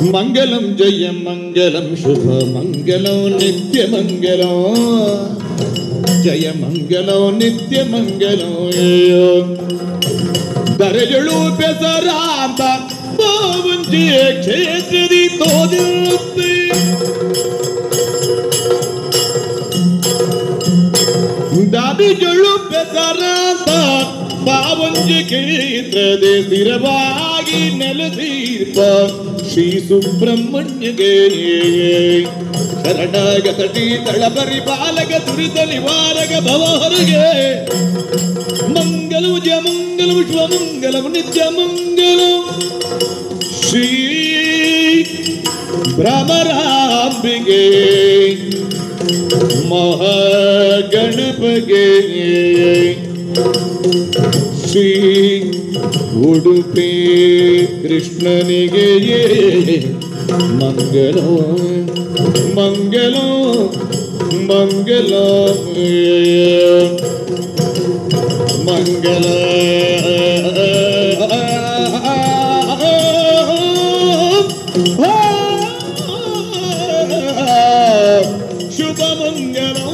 मंगलम जय मंगलम शुभ मंगलम नित्य मंगलम जय मंगलम नित्य मंगलम दरजलू बेसरांत बावंजी क्षेत्रदी तोदिरुत्ते दादिजलू बेसरांत बावंजी क्षेत्रदी सिरವಾಗಿ ನೆಲೆಸಿರ್ಪ ಶ್ರೀ ಸುಬ್ರಹ್ಮಣ್ಯಗೆ ಶರಣಾಗತಟಿ ತಳಪರಿಪಾಲಕ ದುರಿತ ನಿವಾರಕ ಭವಹರಿಗೆ ಮಂಗಲಂ ಜಯ ಮಂಗಲಂ ವಿಶ್ವ ಮಂಗಲಂ ನಿತ್ಯ ಮಂಗಲಂ ಶ್ರೀ ಭ್ರಮರಾಂಬಿಗೆ ಮಹಾಗಣಪಗೆ ಶ್ರೀ ಉಡುಪಿ ಕೃಷ್ಣನಿಗೆ ಮಂಗಲೋ ಮಂಗಲೋ ಮಂಗಲೋ ಮಂಗಲ ಶುಭ ಮಂಗಲೋ